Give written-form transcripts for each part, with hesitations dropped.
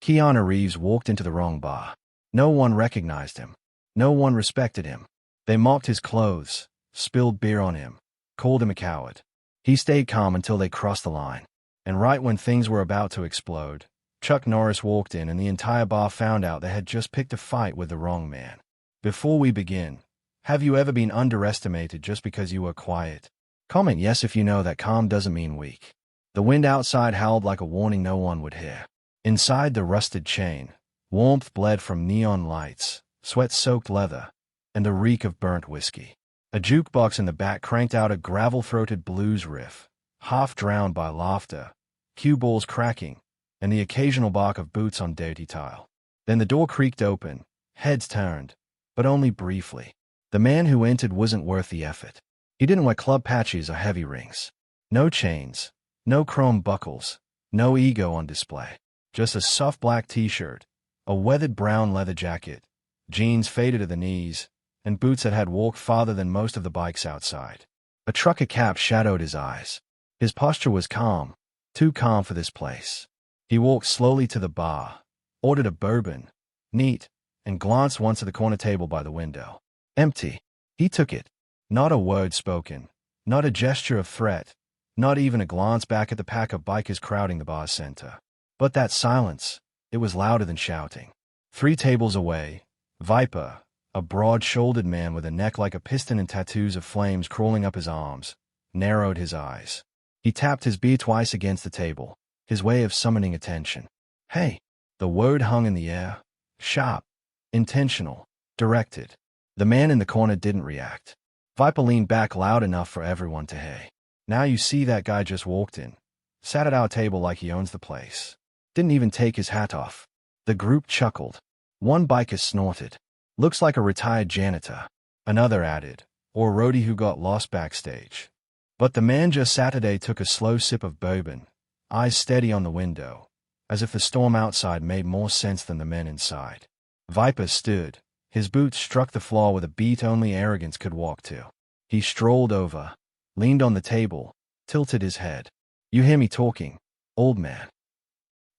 Keanu Reeves walked into the wrong bar. No one recognized him. No one respected him. They mocked his clothes, spilled beer on him, called him a coward. He stayed calm until they crossed the line. And right when things were about to explode, Chuck Norris walked in and the entire bar found out they had just picked a fight with the wrong man. Before we begin, have you ever been underestimated just because you were quiet? Comment yes if you know that calm doesn't mean weak. The wind outside howled like a warning no one would hear. Inside the rusted chain, warmth bled from neon lights, sweat-soaked leather, and the reek of burnt whiskey. A jukebox in the back cranked out a gravel-throated blues riff, half drowned by laughter, cue balls cracking, and the occasional bark of boots on dirty tile. Then the door creaked open, heads turned, but only briefly. The man who entered wasn't worth the effort. He didn't wear club patches or heavy rings. No chains, no chrome buckles, no ego on display. Just a soft black t-shirt, a weathered brown leather jacket, jeans faded to the knees, and boots that had walked farther than most of the bikes outside. A trucker cap shadowed his eyes. His posture was calm, too calm for this place. He walked slowly to the bar, ordered a bourbon, neat, and glanced once at the corner table by the window. Empty. He took it. Not a word spoken, not a gesture of threat, not even a glance back at the pack of bikers crowding the bar's center. But that silence, it was louder than shouting. 3 tables away, Viper, a broad-shouldered man with a neck like a piston and tattoos of flames crawling up his arms, narrowed his eyes. He tapped his beer twice against the table, his way of summoning attention. Hey! The word hung in the air, sharp, intentional, directed. The man in the corner didn't react. Viper leaned back loud enough for everyone to hear. Now you see that guy just walked in, sat at our table like he owns the place. Didn't even take his hat off. The group chuckled. One biker snorted. Looks like a retired janitor. Another added, or a roadie who got lost backstage. But the man just Saturday took a slow sip of bourbon, eyes steady on the window, as if the storm outside made more sense than the men inside. Viper stood. His boots struck the floor with a beat only arrogance could walk to. He strolled over, leaned on the table, tilted his head. You hear me talking, old man?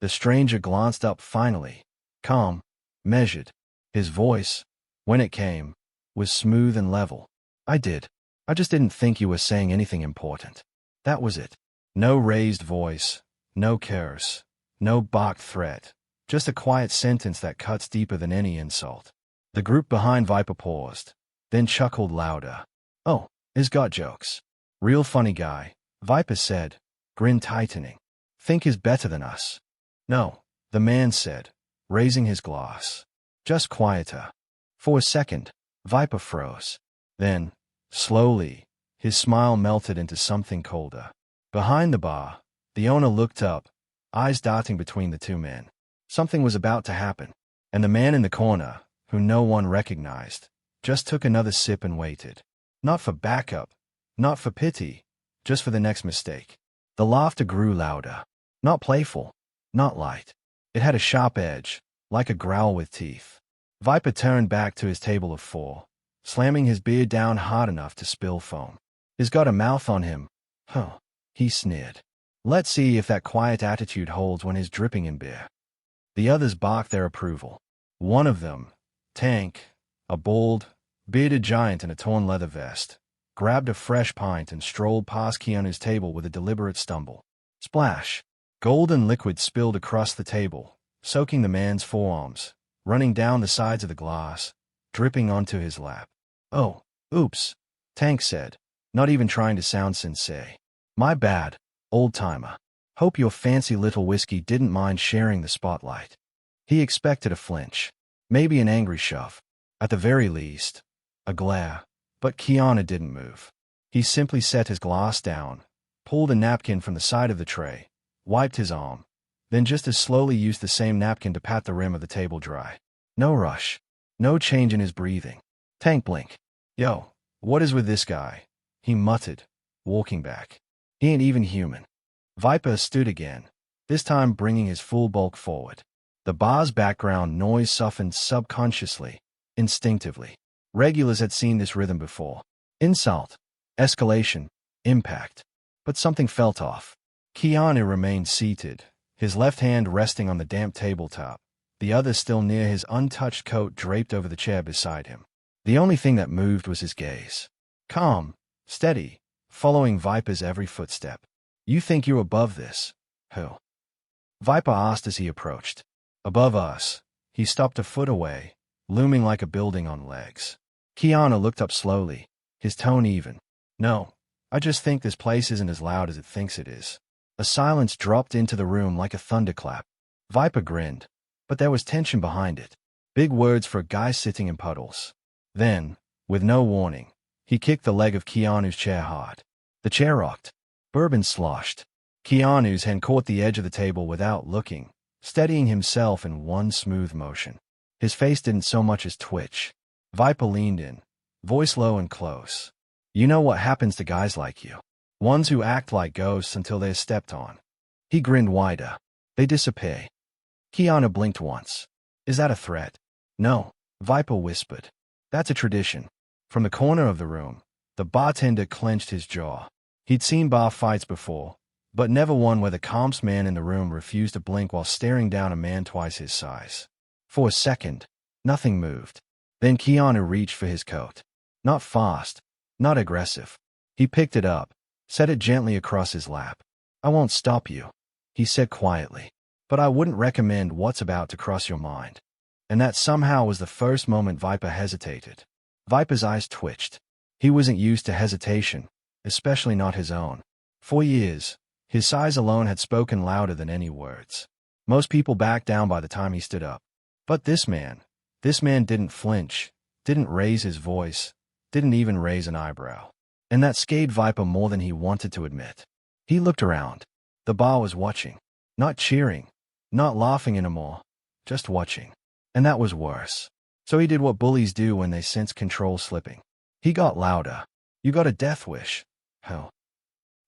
The stranger glanced up finally, calm, measured. His voice, when it came, was smooth and level. I did. I just didn't think you were saying anything important. That was it. No raised voice, no curse, no barked threat, just a quiet sentence that cuts deeper than any insult. The group behind Viper paused, then chuckled louder. Oh, he's got jokes. Real funny guy, Viper said, grin tightening. Think he's better than us. No, the man said, raising his glass. Just quieter. For a second, Viper froze. Then, slowly, his smile melted into something colder. Behind the bar, the owner looked up, eyes darting between the 2 men. Something was about to happen, and the man in the corner, who no one recognized, just took another sip and waited. Not for backup, not for pity, just for the next mistake. The laughter grew louder. Not playful, not light. It had a sharp edge, like a growl with teeth. Viper turned back to his table of 4, slamming his beer down hard enough to spill foam. He's got a mouth on him. Huh, he sneered. Let's see if that quiet attitude holds when he's dripping in beer. The others barked their approval. One of them, Tank, a bald, bearded giant in a torn leather vest, grabbed a fresh pint and strolled past Keanu's table with a deliberate stumble. Splash! Golden liquid spilled across the table, soaking the man's forearms, running down the sides of the glass, dripping onto his lap. Oh, oops, Tank said, not even trying to sound sincere. My bad, old-timer. Hope your fancy little whiskey didn't mind sharing the spotlight. He expected a flinch, maybe an angry shove. At the very least, a glare. But Keanu didn't move. He simply set his glass down, pulled a napkin from the side of the tray, wiped his arm, then just as slowly used the same napkin to pat the rim of the table dry. No rush. No change in his breathing. Tank blinked. Yo, what is with this guy? He muttered, walking back. He ain't even human. Viper stood again, this time bringing his full bulk forward. The bar's background noise softened subconsciously, instinctively. Regulars had seen this rhythm before. Insult, escalation, impact. But something felt off. Keanu remained seated, his left hand resting on the damp tabletop, the other still near his untouched coat draped over the chair beside him. The only thing that moved was his gaze. Calm, steady, following Viper's every footstep. "You think you're above this, who?" Viper asked as he approached. "Above us." He stopped a foot away, looming like a building on legs. Keanu looked up slowly, his tone even. "No, I just think this place isn't as loud as it thinks it is." A silence dropped into the room like a thunderclap. Viper grinned, but there was tension behind it. Big words for a guy sitting in puddles. Then, with no warning, he kicked the leg of Keanu's chair hard. The chair rocked. Bourbon sloshed. Keanu's hand caught the edge of the table without looking, steadying himself in one smooth motion. His face didn't so much as twitch. Viper leaned in, voice low and close. "You know what happens to guys like you? Ones who act like ghosts until they're stepped on." He grinned wider. "They disappear." Keanu blinked once. "Is that a threat?" "No," Viper whispered. "That's a tradition." From the corner of the room, the bartender clenched his jaw. He'd seen bar fights before, but never one where the calmest man in the room refused to blink while staring down a man twice his size. For a second, nothing moved. Then Keanu reached for his coat. Not fast, not aggressive. He picked it up, set it gently across his lap. "I won't stop you," he said quietly, "but I wouldn't recommend what's about to cross your mind." And that somehow was the first moment Viper hesitated. Viper's eyes twitched. He wasn't used to hesitation, especially not his own. For years, his size alone had spoken louder than any words. Most people backed down by the time he stood up. But this man didn't flinch, didn't raise his voice, didn't even raise an eyebrow. And that scared Viper more than he wanted to admit. He looked around. The bar was watching. Not cheering, not laughing anymore, just watching. And that was worse. So he did what bullies do when they sense control slipping. He got louder. "You got a death wish, huh?"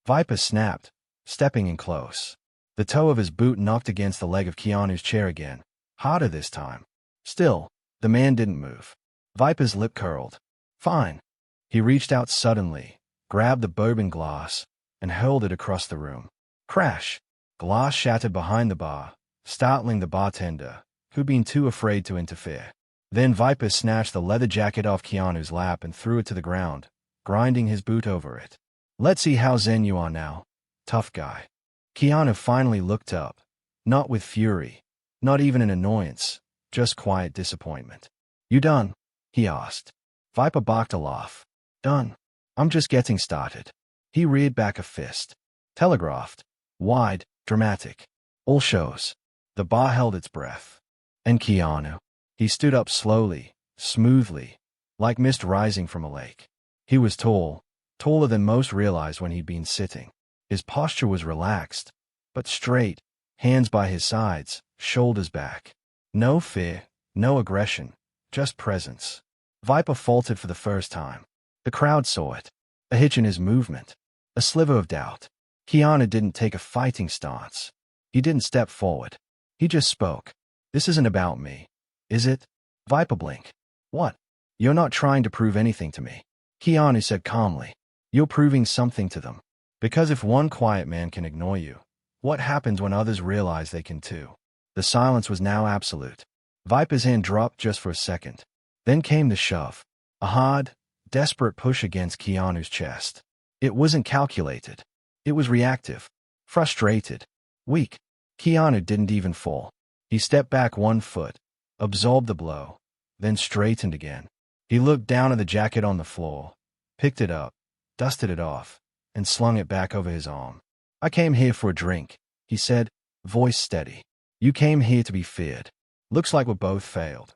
Viper snapped, stepping in close. The toe of his boot knocked against the leg of Keanu's chair again, harder this time. Still, the man didn't move. Viper's lip curled. "Fine." He reached out suddenly, grabbed the bourbon glass, and hurled it across the room. Crash! Glass shattered behind the bar, startling the bartender, who'd been too afraid to interfere. Then Viper snatched the leather jacket off Keanu's lap and threw it to the ground, grinding his boot over it. "Let's see how zen you are now, tough guy." Keanu finally looked up, not with fury, not even an annoyance, just quiet disappointment. "You done?" he asked. Viper barked a laugh. "Done. I'm just getting started." He reared back a fist. Telegraphed. Wide, dramatic. All shows. The bar held its breath. And Keanu. He stood up slowly, smoothly, like mist rising from a lake. He was tall, taller than most realized when he'd been sitting. His posture was relaxed, but straight, hands by his sides, shoulders back. No fear, no aggression, just presence. Viper faltered for the first time. The crowd saw it. A hitch in his movement. A sliver of doubt. Keanu didn't take a fighting stance. He didn't step forward. He just spoke. "This isn't about me, is it?" Viper blinked. "What?" "You're not trying to prove anything to me," Keanu said calmly. "You're proving something to them. Because if one quiet man can ignore you, what happens when others realize they can too?" The silence was now absolute. Viper's hand dropped just for a second. Then came the shove. A hard, desperate push against Keanu's chest. It wasn't calculated. It was reactive. Frustrated. Weak. Keanu didn't even fall. He stepped back 1 foot, absorbed the blow, then straightened again. He looked down at the jacket on the floor, picked it up, dusted it off, and slung it back over his arm. "I came here for a drink," he said, voice steady. "You came here to be feared. Looks like we both failed."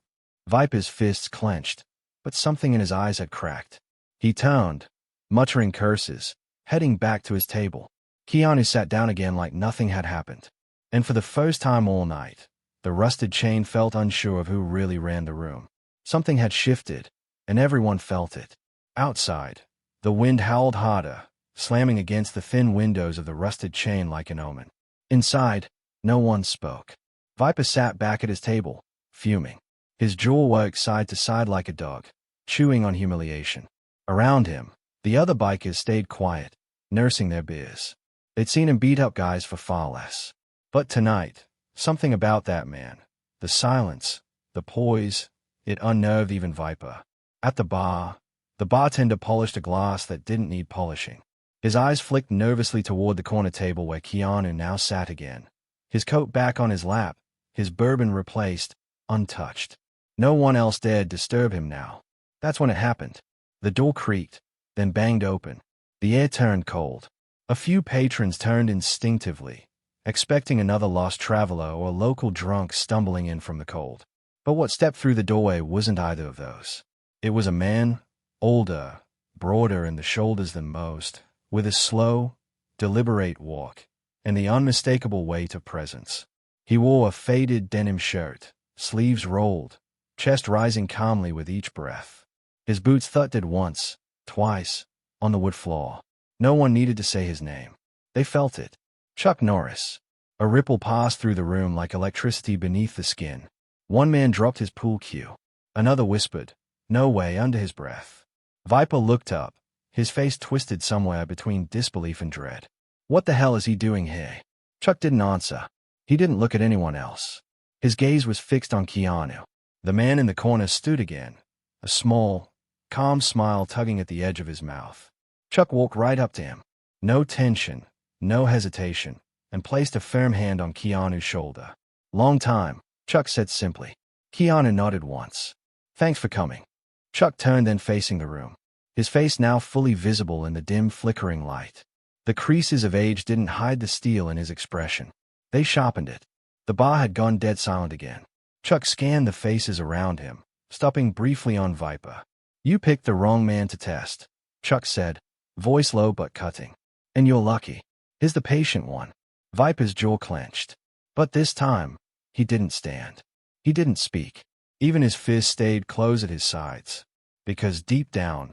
Viper's fists clenched, but something in his eyes had cracked. He turned, muttering curses, heading back to his table. Keanu sat down again like nothing had happened. And for the first time all night, the rusted chain felt unsure of who really ran the room. Something had shifted, and everyone felt it. Outside, the wind howled harder, slamming against the thin windows of the rusted chain like an omen. Inside, no one spoke. Viper sat back at his table, fuming. His jaw worked side to side like a dog, chewing on humiliation. Around him, the other bikers stayed quiet, nursing their beers. They'd seen him beat up guys for far less. But tonight, something about that man, the silence, the poise, it unnerved even Viper. At the bar, the bartender polished a glass that didn't need polishing. His eyes flicked nervously toward the corner table where Keanu now sat again. His coat back on his lap, his bourbon replaced, untouched. No one else dared disturb him now. That's when it happened. The door creaked, then banged open. The air turned cold. A few patrons turned instinctively, expecting another lost traveler or a local drunk stumbling in from the cold. But what stepped through the doorway wasn't either of those. It was a man, older, broader in the shoulders than most, with a slow, deliberate walk, and the unmistakable weight of presence. He wore a faded denim shirt, sleeves rolled, chest rising calmly with each breath. His boots thudded once, twice, on the wood floor. No one needed to say his name. They felt it. Chuck Norris. A ripple passed through the room like electricity beneath the skin. One man dropped his pool cue. Another whispered, "No way," under his breath. Viper looked up, his face twisted somewhere between disbelief and dread. What the hell is he doing here? Chuck didn't answer. He didn't look at anyone else. His gaze was fixed on Keanu. The man in the corner stood again, a small, calm smile tugging at the edge of his mouth. Chuck walked right up to him. No tension, no hesitation, and placed a firm hand on Keanu's shoulder. "Long time," Chuck said simply. Keanu nodded once. "Thanks for coming." Chuck turned, then facing the room, his face now fully visible in the dim flickering light. The creases of age didn't hide the steel in his expression. They sharpened it. The bar had gone dead silent again. Chuck scanned the faces around him, stopping briefly on Viper. "You picked the wrong man to test," Chuck said, voice low but cutting. "And you're lucky. He's the patient one." Viper's jaw clenched. But this time, he didn't stand. He didn't speak. Even his fist stayed close at his sides. Because deep down,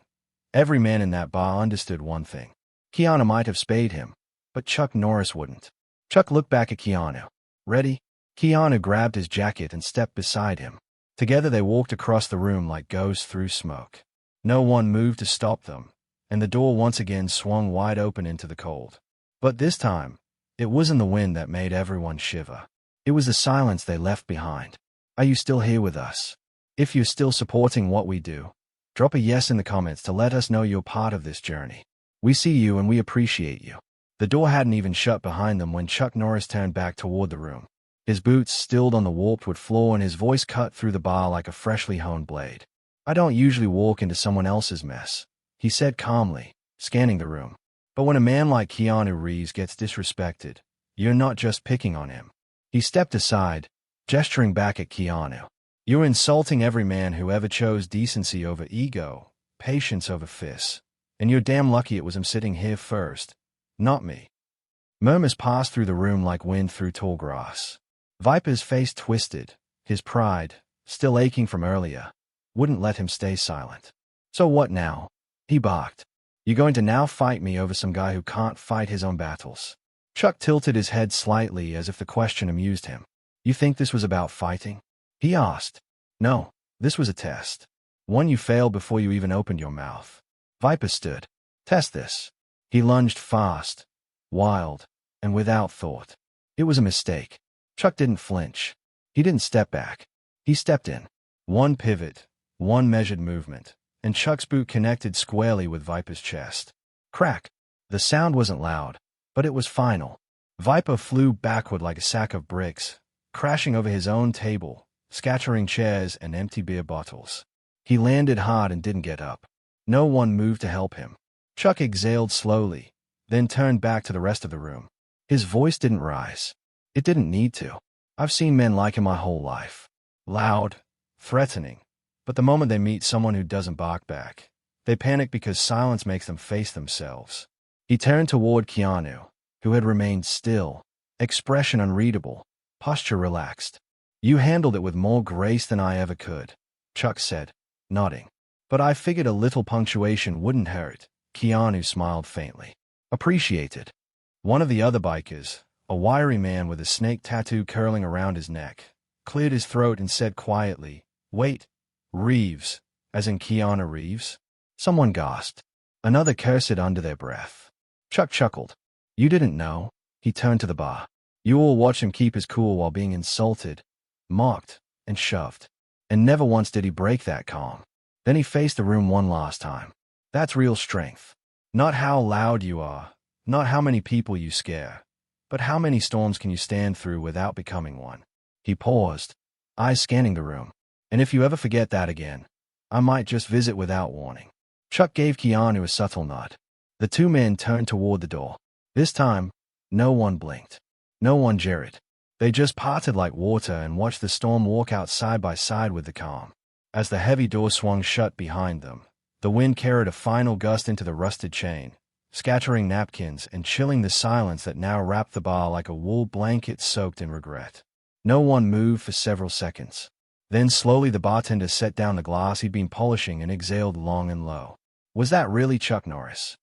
every man in that bar understood one thing. Keanu might have spayed him, but Chuck Norris wouldn't. Chuck looked back at Keanu. "Ready?" Keanu grabbed his jacket and stepped beside him. Together they walked across the room like ghosts through smoke. No one moved to stop them, and the door once again swung wide open into the cold. But this time, it wasn't the wind that made everyone shiver. It was the silence they left behind. Are you still here with us? If you're still supporting what we do, drop a yes in the comments to let us know you're part of this journey. We see you and we appreciate you. The door hadn't even shut behind them when Chuck Norris turned back toward the room. His boots stilled on the warped wood floor and his voice cut through the bar like a freshly honed blade. "I don't usually walk into someone else's mess," he said calmly, scanning the room. "But when a man like Keanu Reeves gets disrespected, you're not just picking on him." He stepped aside, gesturing back at Keanu. "You're insulting every man who ever chose decency over ego, patience over fists, and you're damn lucky it was him sitting here first, not me." Murmurs passed through the room like wind through tall grass. Viper's face twisted, his pride, still aching from earlier, wouldn't let him stay silent. "So what now?" he barked. "You're going to now fight me over some guy who can't fight his own battles?" Chuck tilted his head slightly as if the question amused him. "You think this was about fighting?" he asked. "No, this was a test. One you failed before you even opened your mouth." Viper stood. "Test this." He lunged fast, wild, and without thought. It was a mistake. Chuck didn't flinch. He didn't step back. He stepped in. One pivot, one measured movement, and Chuck's boot connected squarely with Viper's chest. Crack! The sound wasn't loud, but it was final. Viper flew backward like a sack of bricks, crashing over his own table, scattering chairs and empty beer bottles. He landed hard and didn't get up. No one moved to help him. Chuck exhaled slowly, then turned back to the rest of the room. His voice didn't rise. It didn't need to. I've seen men like him my whole life. Loud, threatening, but the moment they meet someone who doesn't bark back, they panic because silence makes them face themselves. He turned toward Keanu, who had remained still, expression unreadable, posture relaxed. "You handled it with more grace than I ever could," Chuck said, nodding. "But I figured a little punctuation wouldn't hurt." Keanu smiled faintly. "Appreciated." One of the other bikers, a wiry man with a snake tattoo curling around his neck, cleared his throat and said quietly, "Wait, Reeves, as in Keanu Reeves?" Someone gasped. Another cursed under their breath. Chuck chuckled. "You didn't know?" He turned to the bar. You all watch him keep his cool while being insulted, mocked, and shoved. And never once did he break that calm. Then he faced the room one last time. That's real strength. Not how loud you are, not how many people you scare, but how many storms can you stand through without becoming one. He paused, eyes scanning the room. And if you ever forget that again, I might just visit without warning. Chuck gave Keanu a subtle nod. The two men turned toward the door. This time, no one blinked. No one jerked. They just parted like water and watched the storm walk out side by side with the calm. As the heavy door swung shut behind them, the wind carried a final gust into the rusted chain, scattering napkins and chilling the silence that now wrapped the bar like a wool blanket soaked in regret. No one moved for several seconds. Then slowly the bartender set down the glass he'd been polishing and exhaled long and low. Was that really Chuck Norris?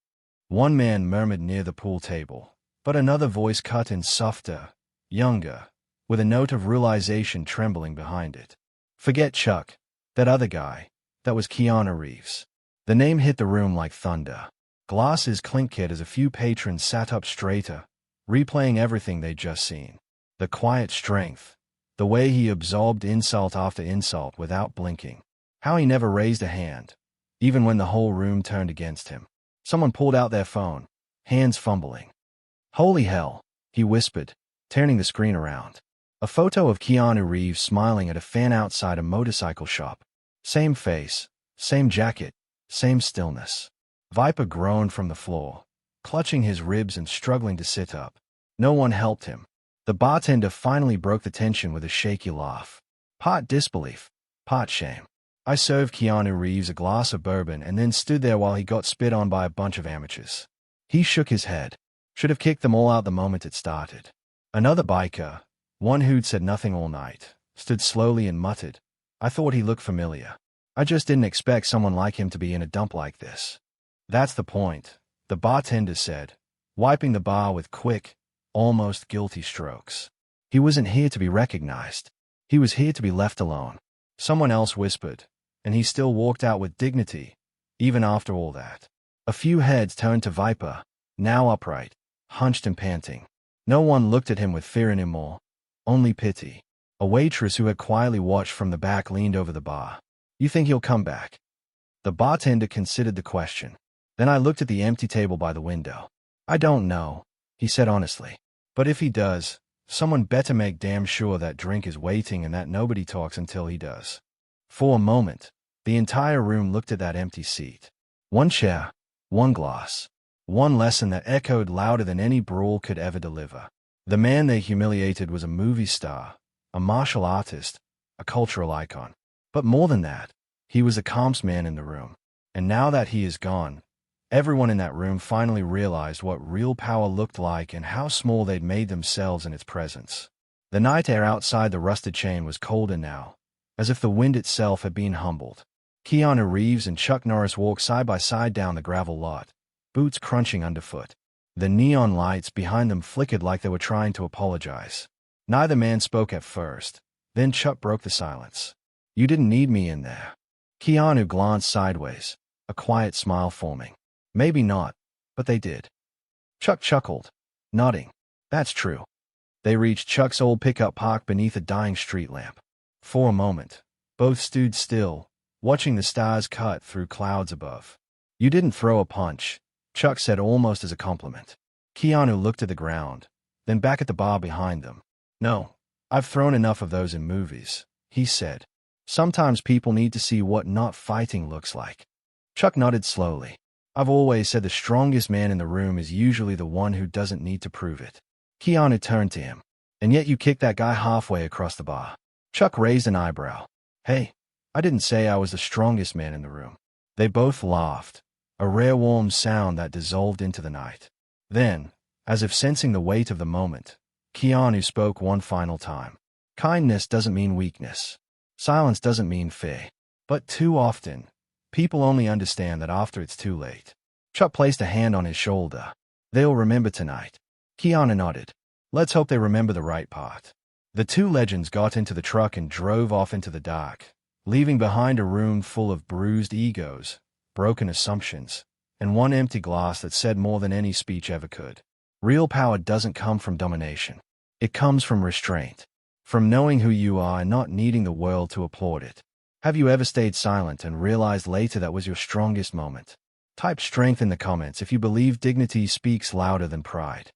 One man murmured near the pool table, but another voice cut in softer, younger, with a note of realization trembling behind it. Forget Chuck. That other guy. That was Keanu Reeves. The name hit the room like thunder. Glasses clinked as a few patrons sat up straighter, replaying everything they'd just seen. The quiet strength. The way he absorbed insult after insult without blinking. How he never raised a hand, even when the whole room turned against him. Someone pulled out their phone, hands fumbling. Holy hell, he whispered, turning the screen around. A photo of Keanu Reeves smiling at a fan outside a motorcycle shop. Same face, same jacket, same stillness. Viper groaned from the floor, clutching his ribs and struggling to sit up. No one helped him. The bartender finally broke the tension with a shaky laugh. Part disbelief, part shame. I served Keanu Reeves a glass of bourbon and then stood there while he got spit on by a bunch of amateurs. He shook his head. Should have kicked them all out the moment it started. Another biker, one who'd said nothing all night, stood slowly and muttered, I thought he looked familiar. I just didn't expect someone like him to be in a dump like this. That's the point, the bartender said, wiping the bar with quick, almost guilty strokes. He wasn't here to be recognized. He was here to be left alone. Someone else whispered, and he still walked out with dignity, even after all that. A few heads turned to Viper, now upright, hunched and panting. No one looked at him with fear anymore, only pity. A waitress who had quietly watched from the back leaned over the bar. You think he'll come back? The bartender considered the question. Then I looked at the empty table by the window. I don't know, he said honestly. But if he does, someone better make damn sure that drink is waiting and that nobody talks until he does. For a moment, the entire room looked at that empty seat. One chair, one glass, one lesson that echoed louder than any brawl could ever deliver. The man they humiliated was a movie star, a martial artist, a cultural icon. But more than that, he was the calmest man in the room. And now that he is gone, everyone in that room finally realized what real power looked like and how small they'd made themselves in its presence. The night air outside the rusted chain was colder now, as if the wind itself had been humbled. Keanu Reeves and Chuck Norris walked side by side down the gravel lot, boots crunching underfoot. The neon lights behind them flickered like they were trying to apologize. Neither man spoke at first. Then Chuck broke the silence. You didn't need me in there. Keanu glanced sideways, a quiet smile forming. Maybe not, but they did. Chuck chuckled, nodding. That's true. They reached Chuck's old pickup parked beneath a dying street lamp. For a moment, both stood still, watching the stars cut through clouds above. You didn't throw a punch, Chuck said almost as a compliment. Keanu looked at the ground, then back at the bar behind them. No, I've thrown enough of those in movies, he said. Sometimes people need to see what not fighting looks like. Chuck nodded slowly. I've always said the strongest man in the room is usually the one who doesn't need to prove it. Keanu turned to him. And yet you kicked that guy halfway across the bar. Chuck raised an eyebrow. Hey, I didn't say I was the strongest man in the room. They both laughed, a rare warm sound that dissolved into the night. Then, as if sensing the weight of the moment, Keanu spoke one final time. Kindness doesn't mean weakness. Silence doesn't mean fear. But too often, people only understand that after it's too late. Chuck placed a hand on his shoulder. They'll remember tonight. Keanu nodded. Let's hope they remember the right part. The two legends got into the truck and drove off into the dark, leaving behind a room full of bruised egos, broken assumptions, and one empty glass that said more than any speech ever could. Real power doesn't come from domination. It comes from restraint, from knowing who you are and not needing the world to applaud it. Have you ever stayed silent and realized later that was your strongest moment? Type strength in the comments if you believe dignity speaks louder than pride.